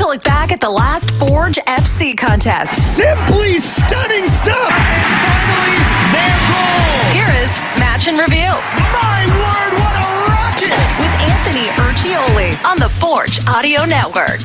to look back at the last Forge FC contest. Simply stunning stuff! And finally, their goal! Here is Match and Review. My word, what a rocket! With Anthony Urciuoli on the Forge Audio Network.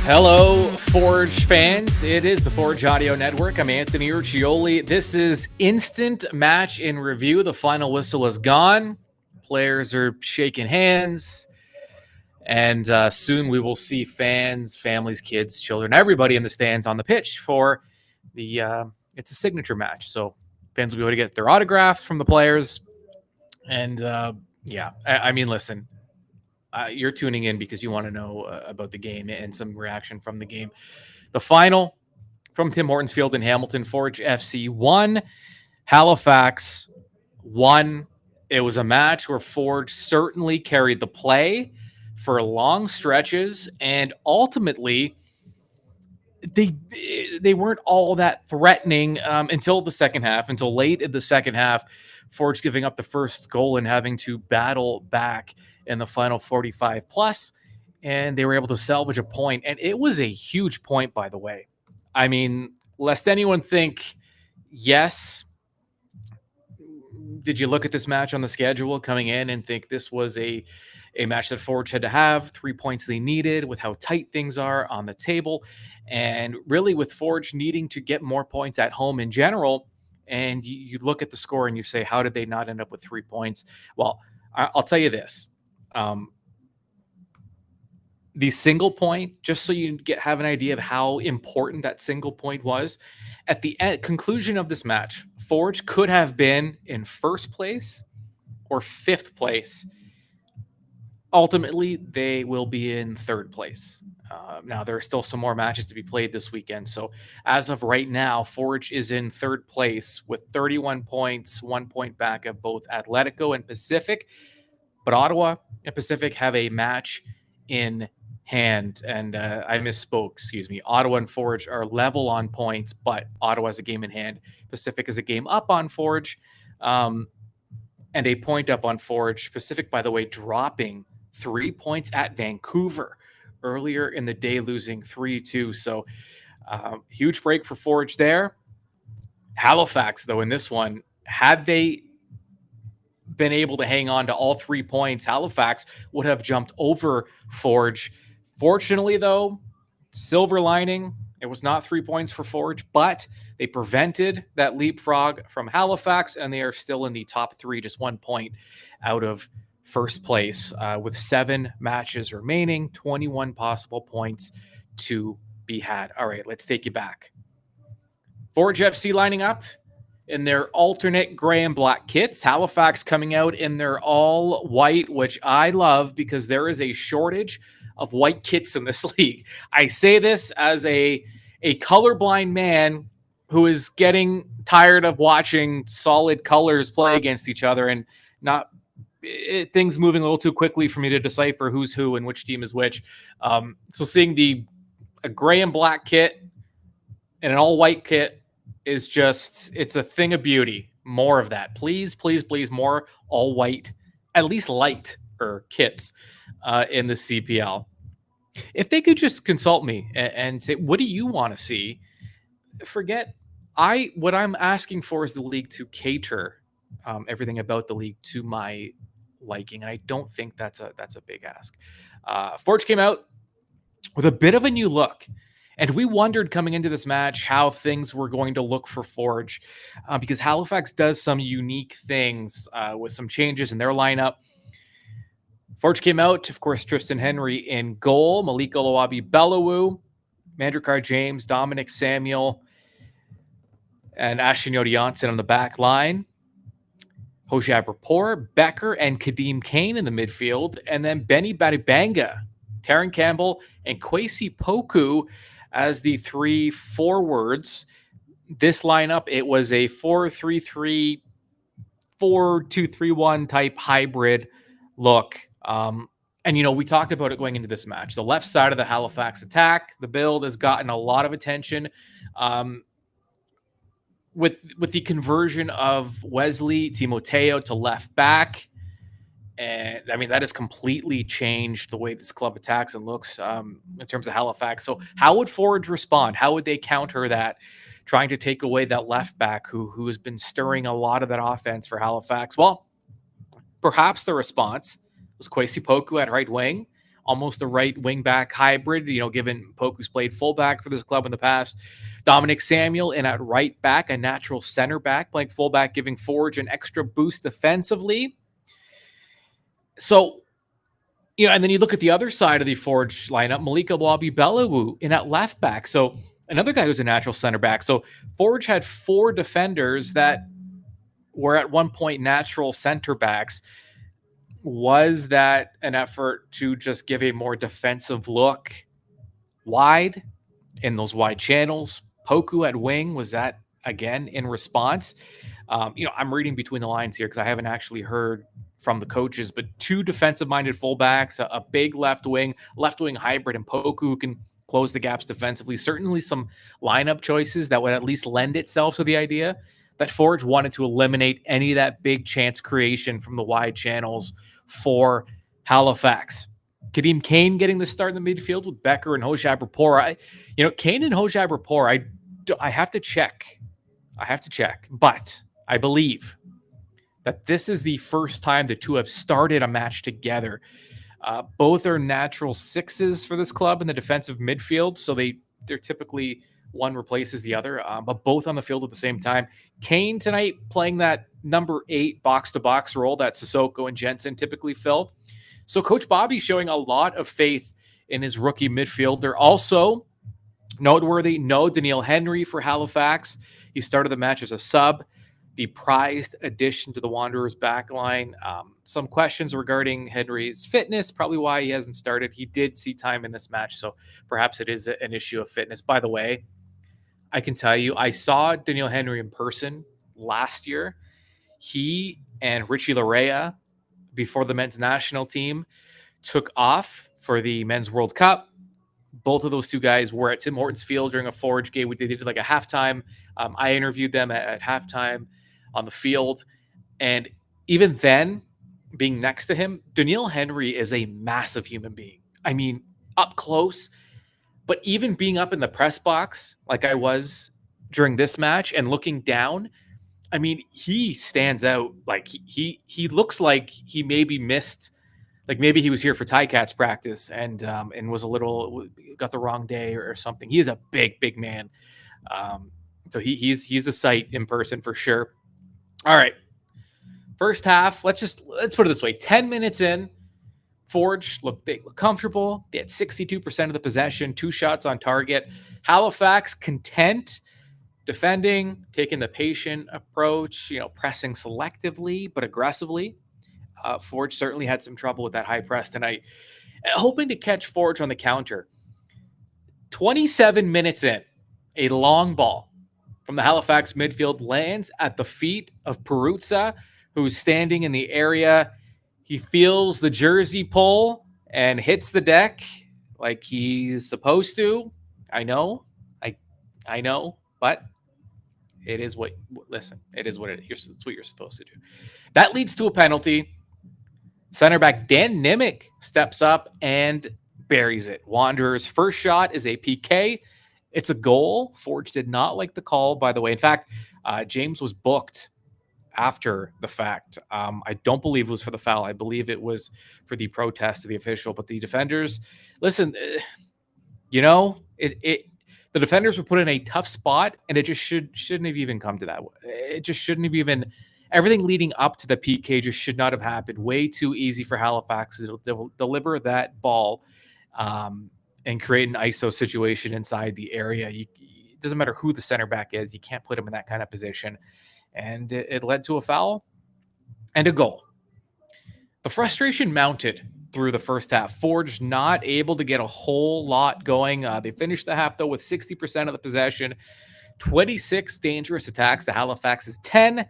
Hello, Forge fans. It is the Forge Audio Network. I'm Anthony Urciuoli. This is Instant Match in Review. The final whistle is gone. Players are shaking hands. And soon we will see fans, families, kids, children, everybody in the stands on the pitch for the it's a signature match. So fans will be able to get their autographs from the players. And I mean, listen. You're tuning in because you want to know about the game and some reaction from the game. The final from Tim Hortons Field in Hamilton, Forge FC 1, Halifax 1. It was a match where Forge certainly carried the play for long stretches, and ultimately they weren't all that threatening until the second half, until late in the second half. Forge giving up the first goal and having to battle back in the final 45 plus, and they were able to salvage a point. And it was a huge point, by the way. I mean, lest anyone think, yes, did you look at this match on the schedule coming in and think this was a match that Forge had to have, 3 points they needed with how tight things are on the table, and really with Forge needing to get more points at home in general. And you look at the score and you say, how did they not end up with 3 points? Well, I'll tell you this. The single point, just so you have an idea of how important that single point was, at the conclusion of this match, Forge could have been in first place or fifth place. Ultimately, they will be in third place. Now, there are still some more matches to be played this weekend. So as of right now, Forge is in third place with 31 points, 1 point back of both Atletico and Pacific. But Ottawa and Pacific have a match in hand. And I misspoke, excuse me. Ottawa and Forge are level on points, but Ottawa has a game in hand. Pacific is a game up on Forge and a point up on Forge. Pacific, by the way, dropping 3 points at Vancouver earlier in the day, losing 3-2. So huge break for Forge there. Halifax, though, in this one, had they been able to hang on to all 3 points, Halifax would have jumped over Forge. Fortunately, though, silver lining, it was not 3 points for Forge, but they prevented that leapfrog from Halifax, and they are still in the top 3, just 1 point out of first place with 7 matches remaining, 21 possible points to be had. All right, let's take you back. Forge FC lining up in their alternate gray and black kits. Halifax coming out in their all white, which I love because there is a shortage of white kits in this league. I say this as a colorblind man who is getting tired of watching solid colors play against each other and not things moving a little too quickly for me to decipher who's who and which team is which. So seeing a gray and black kit and an all white kit is just, it's a thing of beauty. More of that. Please, please, please, more all white, at least light or kits in the CPL. If they could just consult me and say, what do you want to see? What I'm asking for is the league to cater everything about the league to my liking. And I don't think that's a big ask. Forge came out with a bit of a new look. And we wondered coming into this match how things were going to look for Forge because Halifax does some unique things with some changes in their lineup. Forge came out, of course, Tristan Henry in goal, Malik Oloabi Bellawu, Mandrakar James, Dominic Samuel, and Ashton Yodi-Janssen on the back line. Hojab Rapport, Becker, and Kadeem Kane in the midfield. And then Benny Badibanga, Taron Campbell, and Kwesi Poku as the 3 forwards. This lineup, it was a 4-3-3, 4-2-3-1 type hybrid look. And, we talked about it going into this match. The left side of the Halifax attack, the build has gotten a lot of attention. With the conversion of Wesley Timoteo to left back And I mean, that has completely changed the way this club attacks and looks in terms of Halifax. So how would Forge respond? How would they counter that, trying to take away that left back who has been stirring a lot of that offense for Halifax? Well, perhaps the response was Kwesi Poku at right wing, almost a right wing back hybrid, given Poku's played fullback for this club in the past. Dominic Samuel in at right back, a natural center back, playing fullback, giving Forge an extra boost defensively. So, and then you look at the other side of the Forge lineup, Malika Wabi-Belawu in at left back. So another guy who's a natural center back. So Forge had 4 defenders that were at one point natural center backs. Was that an effort to just give a more defensive look wide in those wide channels? Poku at wing, was that again in response? I'm reading between the lines here because I haven't actually heard from the coaches, but 2 defensive-minded fullbacks, a big left wing hybrid, and Poku who can close the gaps defensively. Certainly some lineup choices that would at least lend itself to the idea that Forge wanted to eliminate any of that big chance creation from the wide channels for Halifax. Kadeem Kane getting the start in the midfield with Becker and Hojab Rapport. Kane and Hojab Rapport, I have to check, but I believe that this is the first time the two have started a match together. Both are natural 6s for this club in the defensive midfield, so they're typically one replaces the other, but both on the field at the same time. Kane tonight playing that number 8 box-to-box role that Sissoko and Jensen typically fill. So Coach Bobby showing a lot of faith in his rookie midfielder. Also noteworthy, no Daniil Henry for Halifax. He started the match as a sub, the prized addition to the Wanderers backline. Some questions regarding Henry's fitness, probably why he hasn't started. He did see time in this match, so perhaps it is an issue of fitness. By the way, I can tell you, I saw Daniil Henry in person last year. He and Richie Larea, before the men's national team, took off for the Men's World Cup. Both of those 2 guys were at Tim Hortons Field during a Forge game. They did like a halftime. I interviewed them at halftime on the field. And even then, being next to him, Daniil Henry is a massive human being. I mean, up close, but even being up in the press box like I was during this match and looking down, I mean, he stands out. Like he looks like he maybe missed, like maybe he was here for Ticats practice and was got the wrong day or something. He is a big man. So he's a sight in person for sure. All right. First half, let's put it this way. 10 minutes in, Forge looked comfortable. They had 62% of the possession, 2 shots on target. Halifax content, defending, taking the patient approach, pressing selectively but aggressively. Forge certainly had some trouble with that high press tonight, hoping to catch Forge on the counter. 27 minutes in, a long ball from the Halifax midfield lands at the feet of Peruzza, who's standing in the area. He feels the jersey pull and hits the deck like he's supposed to. I know, but it is what it is. It's what you're supposed to do. That leads to a penalty. Center back Dan Nimick steps up and buries it. Wanderers' first shot is a PK. It's a goal. Forge did not like the call, by the way. In fact, James was booked after the fact. I don't believe it was for the foul. I believe it was for the protest to the official. But the defenders, listen, the defenders were put in a tough spot, and it just shouldn't have even come to that. It just shouldn't have even. Everything leading up to the PK just should not have happened. Way too easy for Halifax to deliver that ball and create an ISO situation inside the area. It doesn't matter who the center back is. You can't put him in that kind of position. And it led to a foul and a goal. The frustration mounted through the first half. Forge not able to get a whole lot going. They finished the half, though, with 60% of the possession. 26 dangerous attacks to Halifax's 10.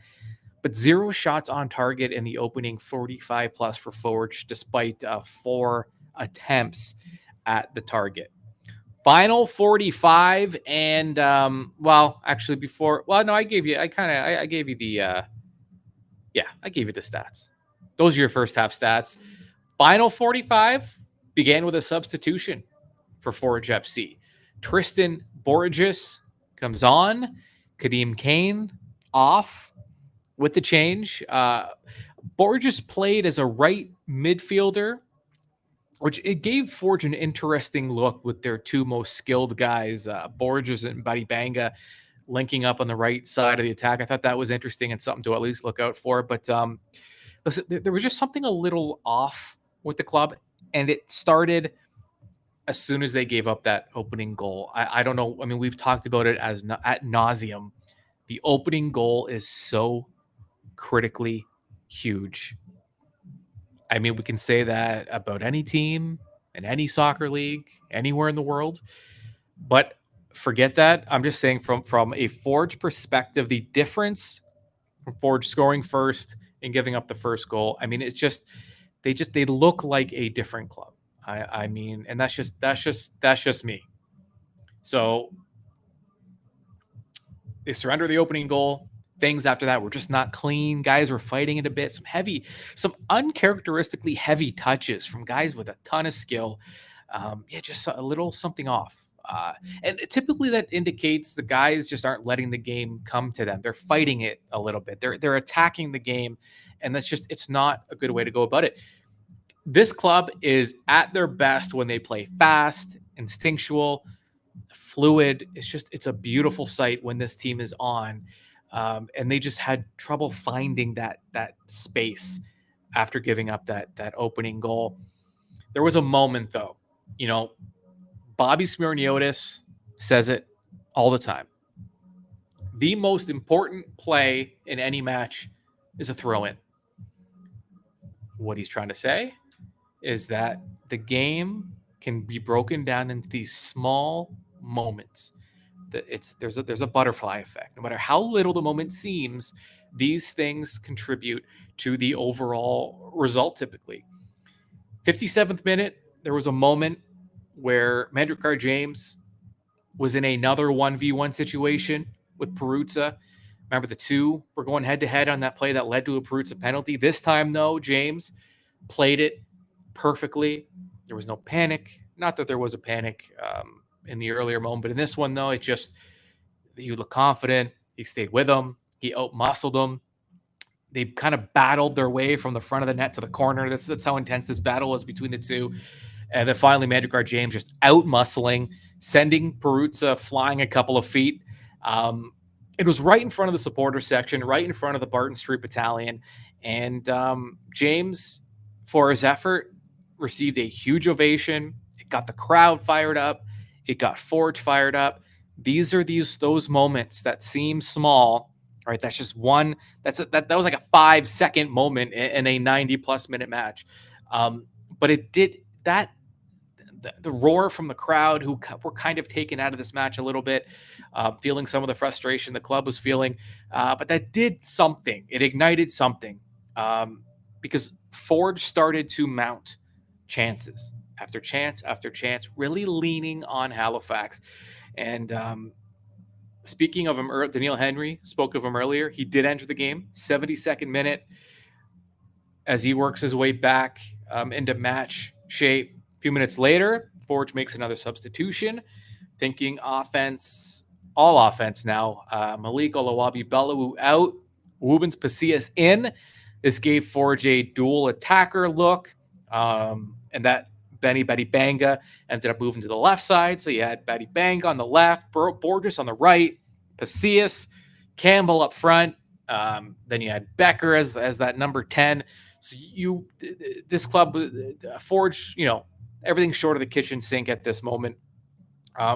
But 0 shots on target in the opening 45+ for Forge, despite 4 attempts at the target. Final 45, and I gave you the stats. Those are your first half stats. Final 45 began with a substitution for Forge FC. Tristan Borges comes on. Kadeem Kane off with the change. Borges played as a right midfielder, which it gave Forge an interesting look with their two most skilled guys, Borges and Buddy Banga, linking up on the right side of the attack. I thought that was interesting and something to at least look out for. But listen, there was just something a little off with the club, and it started as soon as they gave up that opening goal. I don't know. I mean, we've talked about it ad nauseum. The opening goal is so critically huge. I mean, we can say that about any team in any soccer league, anywhere in the world. But forget that. I'm just saying from a Forge perspective, the difference from Forge scoring first and giving up the first goal. I mean, it's just they look like a different club. I mean, and that's just me. So they surrender the opening goal. Things after that were just not clean. Guys were fighting it a bit. Some uncharacteristically heavy touches from guys with a ton of skill. Just a little something off. And typically that indicates the guys just aren't letting the game come to them. They're fighting it a little bit. They're attacking the game, and it's not a good way to go about it. This club is at their best when they play fast, instinctual, fluid. It's a beautiful sight when this team is on. And they just had trouble finding that space after giving up that opening goal. There was a moment, though. You know, Bobby Smirniotis says it all the time. The most important play in any match is a throw-in. What he's trying to say is that the game can be broken down into these small moments. There's a butterfly effect. No matter how little the moment seems, these things contribute to the overall result typically. 57th minute, there was a moment where Mandrikar James was in another 1v1 situation with Peruzza. Remember, the two were going head-to-head on that play that led to a Peruzza penalty. This time, though, James played it perfectly. There was no panic. Not that there was a panic in the earlier moment, but in this one, though, he looked confident. He stayed with him. He out-muscled him. They kind of battled their way from the front of the net to the corner. That's how intense this battle was between the two. And then finally, Mandrikar James just out-muscling, sending Peruzza flying a couple of feet. It was right in front of the supporter section, right in front of the Barton Street Battalion. And James, for his effort, received a huge ovation. It got the crowd fired up. It got Forge fired up. These are those moments that seem small, right? That's just one. That was like a 5-second moment in a 90+ minute match. But it did that. The roar from the crowd, who were kind of taken out of this match a little bit, feeling some of the frustration the club was feeling. But that did something. It ignited something because Forge started to mount chances after chance after chance, really leaning on Halifax. And speaking of him, Daniil Henry spoke of him earlier. He did enter the game, 72nd minute, as he works his way back into match shape. A few minutes later, Forge makes another substitution, thinking offense, all offense now. Malik Olawabi-Bellewu out, Wubens Pacias in. This gave Forge a dual attacker look, and that Betty Banga ended up moving to the left side. So you had Betty Banga on the left, Borges on the right, Pacias, Campbell up front. Then you had Becker as that number 10. So this club, Forge, everything short of the kitchen sink at this moment.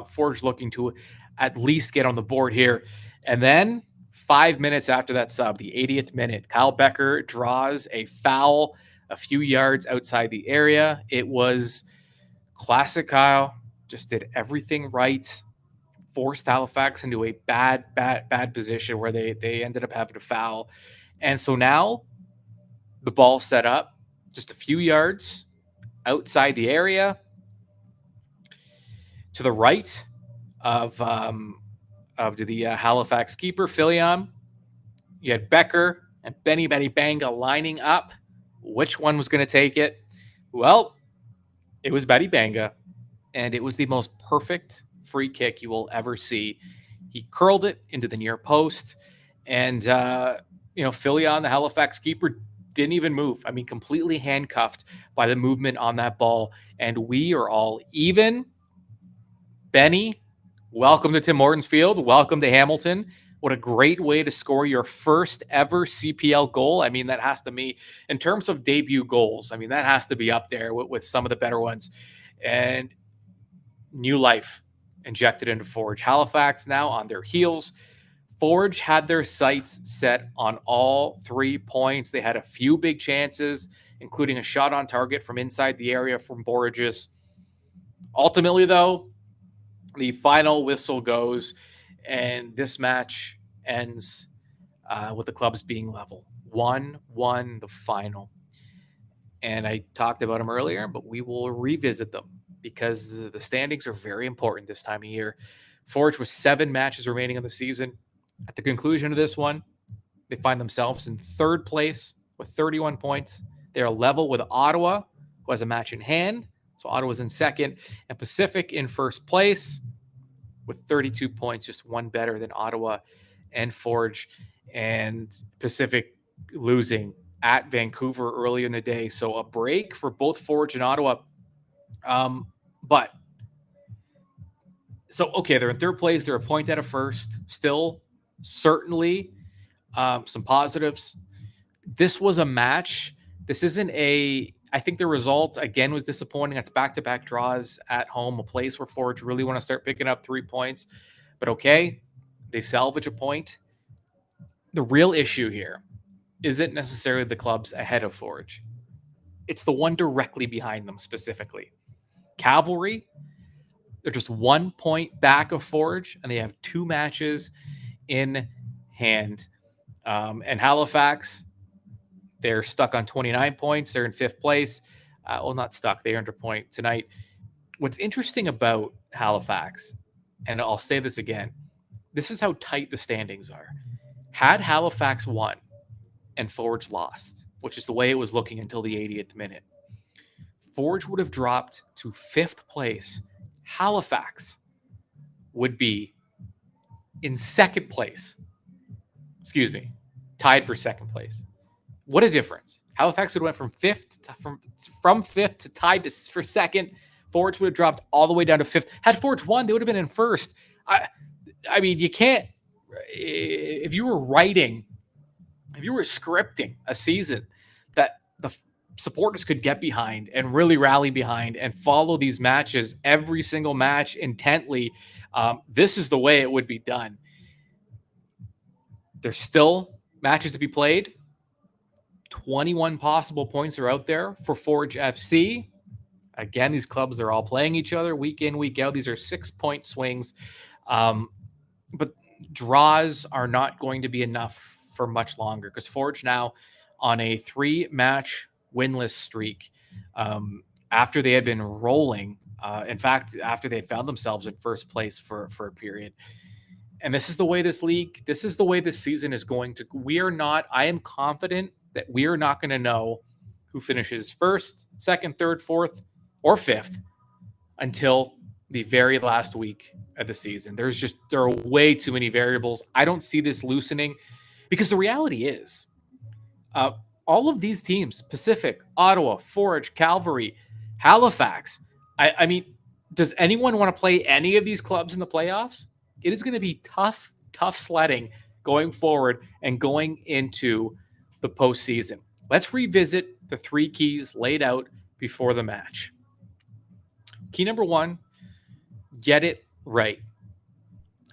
Forge looking to at least get on the board here. And then 5 minutes after that sub, the 80th minute, Kyle Becker draws a foul a few yards outside the area. It was classic Kyle, just did everything right, forced Halifax into a bad position where they ended up having to foul. And so now the ball set up just a few yards outside the area to the right of the Halifax keeper, Filion. You had Becker and Betty Banga lining up Which one was going to take it? Well, it was Betty Banga, and it was the most perfect free kick you will ever see. He curled it into the near post, and Filion, the Halifax keeper, didn't even move. I mean, completely handcuffed by the movement on that ball, and we are all even. Benny, welcome to Tim Hortons Field. Welcome to Hamilton. What a great way to score your first ever CPL goal. I mean, that has to be, in terms of debut goals, I mean, that has to be up there with some of the better ones. And new life injected into Forge. Halifax now on their heels. Forge had their sights set on all 3 points. They had a few big chances, including a shot on target from inside the area from Borges. Ultimately, though, the final whistle goes, and this match ends with the clubs being level. 1-1 the final. And I talked about them earlier, but we will revisit them because the standings are very important this time of year. Forge with 7 matches remaining in the season. At the conclusion of this one, they find themselves in 3rd place with 31 points. They are level with Ottawa, who has a match in hand. So Ottawa's in 2nd, and Pacific in 1st place with 32 points, just one better than Ottawa and Forge, and Pacific losing at Vancouver earlier in the day. So a break for both Forge and Ottawa. They're in 3rd place. They're a point out of 1st. Still, certainly some positives. This was a match. This isn't I think the result, again, was disappointing. It's back-to-back draws at home, a place where Forge really want to start picking up 3 points. But okay, they salvage a point. The real issue here isn't necessarily the clubs ahead of Forge. It's the one directly behind them specifically. Cavalry, they're just 1 point back of Forge, and they have 2 matches in hand. And Halifax, they're stuck on 29 points. They're in 5th place. Not stuck. They earned a point tonight. What's interesting about Halifax, and I'll say this again, this is how tight the standings are. Had Halifax won and Forge lost, which is the way it was looking until the 80th minute, Forge would have dropped to 5th place. Halifax would be in 2nd place. Tied for 2nd place. What a difference. Halifax would have went from 5th to tied for 2nd. Forge would have dropped all the way down to 5th. Had Forge won, they would have been in 1st. I mean, you can't, if you were scripting a season that the supporters could get behind and really rally behind and follow these matches, every single match intently, this is the way it would be done. There's still matches to be played. 21 possible points are out there for Forge FC. Again, these clubs are all playing each other week in, week out. These are 6-point swings. But draws are not going to be enough for much longer because Forge now on a 3-match winless streak after they had been rolling. In fact, after they had found themselves in 1st place for a period. And this is the way this season is going to. I am confident that we are not going to know who finishes 1st, 2nd, 3rd, 4th, or 5th until the very last week of the season. There are way too many variables. I don't see this loosening because the reality is all of these teams, Pacific, Ottawa, Forge, Cavalry, Halifax, I mean, does anyone want to play any of these clubs in the playoffs? It is going to be tough sledding going forward and going into the postseason. Let's revisit the 3 keys laid out before the match. Key number 1, get it right.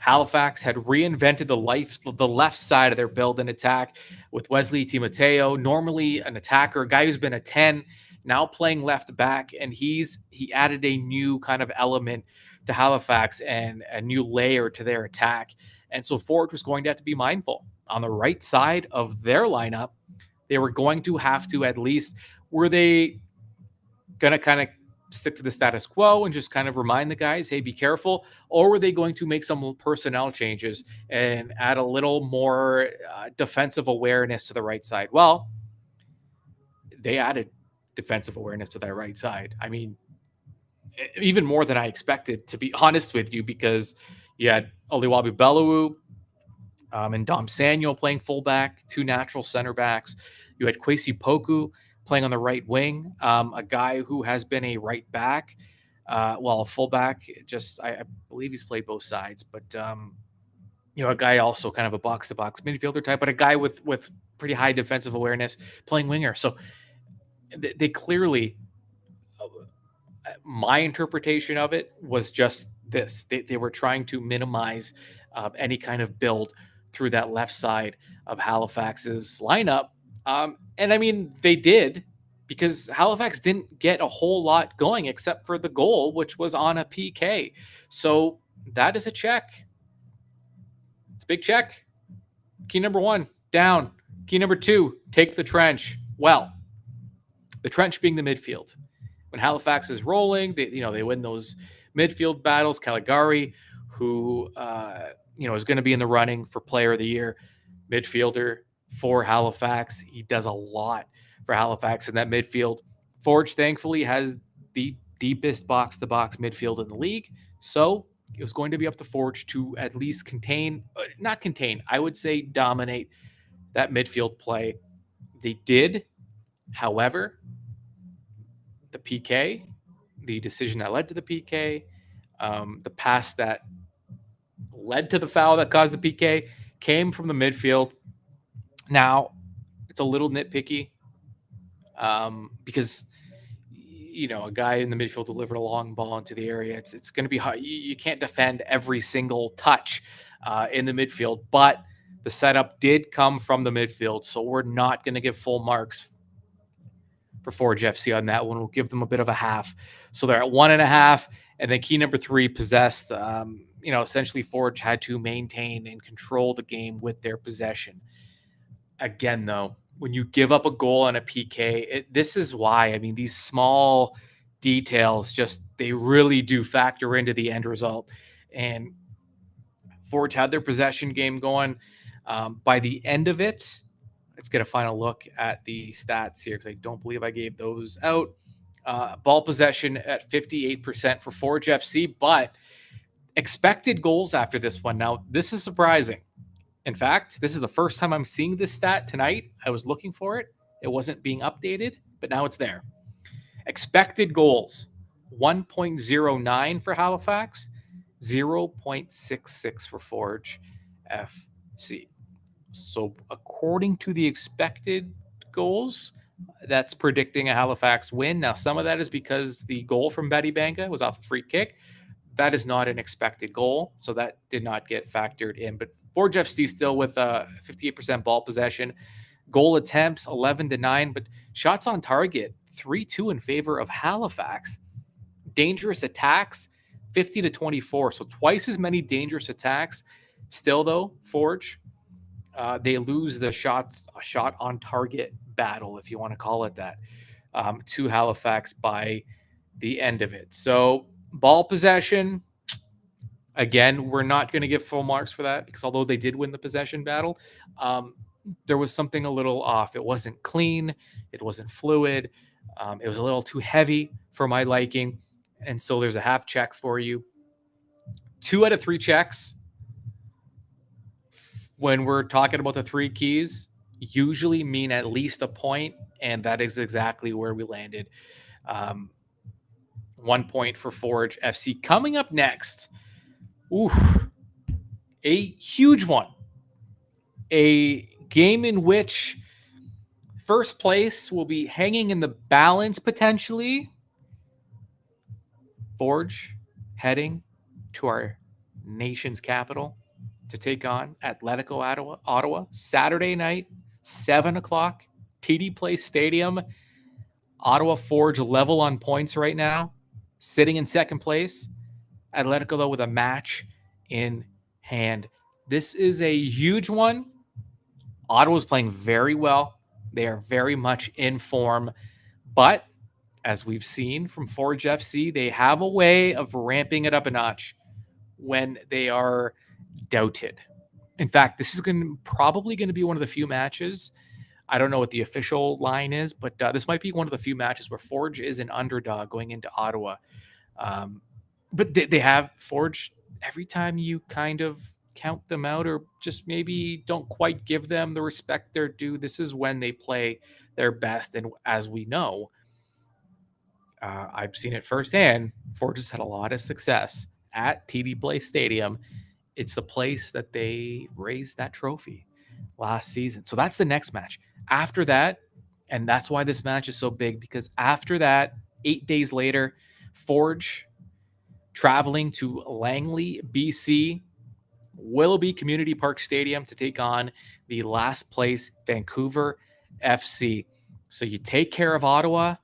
Halifax had reinvented the left side of their build and attack with Wesley Timoteo, normally an attacker, a guy who's been a 10, now playing left back, and he added a new kind of element to Halifax and a new layer to their attack. And so Forge was going to have to be mindful. On the right side of their lineup, they were going to have to at least, were they going to kind of stick to the status quo and just kind of remind the guys, hey, be careful? Or were they going to make some personnel changes and add a little more defensive awareness to the right side? Well, they added defensive awareness to that right side. I mean, even more than I expected, to be honest with you, because you had Oluwabi Belawu and Dom Samuel playing fullback, two natural center backs. You had Kwesi Poku playing on the right wing, a guy who has been a right back, a fullback. I believe he's played both sides, but a guy also kind of a box-to-box midfielder type, but a guy with pretty high defensive awareness playing winger. So they clearly, my interpretation of it was just this. They were trying to minimize any kind of build through that left side of Halifax's lineup. And I mean, they did, because Halifax didn't get a whole lot going except for the goal, which was on a PK. So that is a check. It's a big check. Key number 1, down. Key number 2, take the trench. Well, the trench being the midfield. When Halifax is rolling, they win those midfield battles. Caligari, who is going to be in the running for Player of the Year, midfielder for Halifax. He does a lot for Halifax in that midfield. Forge, thankfully, has the deepest box-to-box midfield in the league, so it was going to be up to Forge to at least I would say dominate that midfield play. They did, however, the PK, the decision that led to the PK, the pass that led to the foul that caused the PK came from the midfield. Now, it's a little nitpicky because, a guy in the midfield delivered a long ball into the area. It's going to be hard. You can't defend every single touch in the midfield, but the setup did come from the midfield, so we're not going to give full marks for Forge FC on that one. We'll give them a bit of a half. So they're at 1.5, and then key number 3, possessed. Essentially Forge had to maintain and control the game with their possession. Again, though, when you give up a goal on a PK, this is why, these small details they really do factor into the end result. And Forge had their possession game going. By the end of it, let's get a final look at the stats here, because I don't believe I gave those out. Ball possession at 58% for Forge FC, but expected goals after this one. Now, this is surprising. In fact, this is the first time I'm seeing this stat tonight. I was looking for it. It wasn't being updated, but now it's there. Expected goals, 1.09 for Halifax, 0.66 for Forge FC. So according to the expected goals, that's predicting a Halifax win. Now, some of that is because the goal from Betty Banga was off a free kick. That is not an expected goal, so that did not get factored in. But Forge FC still with 58% ball possession. Goal attempts, 11-9, but shots on target, 3-2 in favor of Halifax. Dangerous attacks, 50-24, so twice as many dangerous attacks. Still, though, Forge, they lose the shot on target battle, if you want to call it that, to Halifax by the end of it. So ball possession, again, we're not going to give full marks for that, because although they did win the possession battle, there was something a little off. It wasn't clean. It wasn't fluid. It was a little too heavy for my liking. And so there's a half check for you. 2 out of 3 checks, when we're talking about the 3 keys, usually mean at least a point, and that is exactly where we landed. 1 point for Forge FC. Coming up next, a huge one. A game in which first place will be hanging in the balance potentially. Forge heading to our nation's capital to take on Atletico Ottawa, Saturday night, 7 o'clock, TD Place Stadium. Ottawa Forge level on points right now, sitting in second place. Atletico, though, with a match in hand. This is a huge one. Ottawa's playing very well. They are very much in form. But as we've seen from Forge FC, they have a way of ramping it up a notch when they are doubted. In fact, this is probably going to be one of the few matches I don't know what the official line is, but this might be one of the few matches where Forge is an underdog going into Ottawa. But they have Forge, every time you kind of count them out or just maybe don't quite give them the respect they're due, this is when they play their best. And as we know, I've seen it firsthand, Forge has had a lot of success at TD Place Stadium. It's the place that they raised that trophy last season. So that's the next match. After that, and that's why this match is so big, because after that, 8 days later, Forge traveling to Langley, BC, Willoughby Community Park Stadium to take on the last place Vancouver FC. So you take care of Ottawa,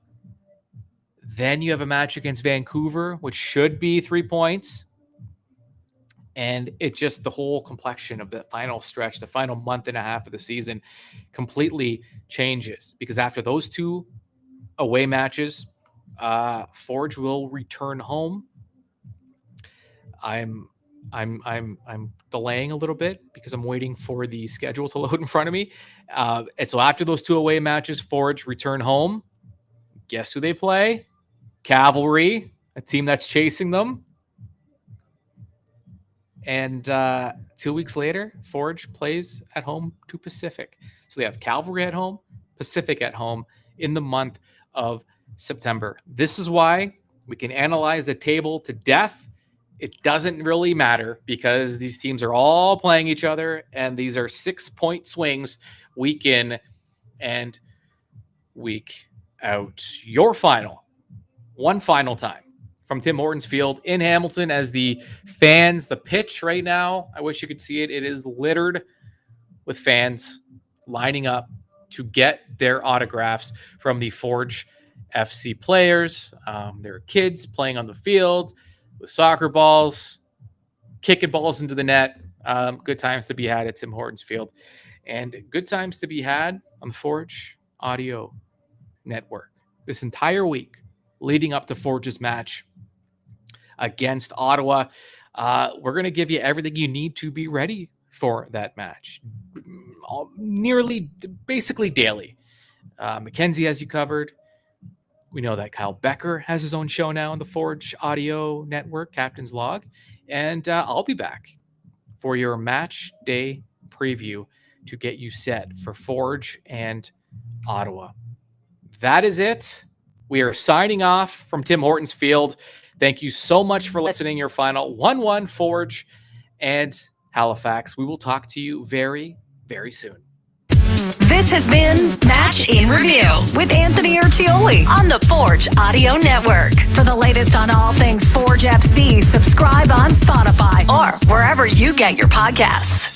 then you have a match against Vancouver, which should be 3 points. And it just, the whole complexion of the final stretch, the final month and a half of the season completely changes, because after those 2 away matches, Forge will return home. I'm delaying a little bit because I'm waiting for the schedule to load in front of me. And so after those 2 away matches, Forge return home. Guess who they play? Cavalry, a team that's chasing them. And 2 weeks later, Forge plays at home to Pacific. So they have Cavalry at home, Pacific at home in the month of September. This is why we can analyze the table to death. It doesn't really matter because these teams are all playing each other, and these are 6-point swings week in and week out. Your final, one final time from Tim Hortons Field in Hamilton, as the fans, the pitch right now, I wish you could see it. It is littered with fans lining up to get their autographs from the Forge FC players. There are kids playing on the field with soccer balls, kicking balls into the net. Good times to be had at Tim Hortons Field, and good times to be had on the Forge Audio Network this entire week leading up to Forge's match against Ottawa. We're going to give you everything you need to be ready for that match, basically daily. Mackenzie has you covered. We know that Kyle Becker has his own show now on the Forge Audio Network, Captain's Log. And I'll be back for your match day preview to get you set for Forge and Ottawa. That is it. We are signing off from Tim Hortons Field. Thank you so much for listening. Your final 1-1 Forge and Halifax. We will talk to you very, very soon. This has been Match in Review with Anthony Urciuoli on the Forge Audio Network. For the latest on all things Forge FC, subscribe on Spotify or wherever you get your podcasts.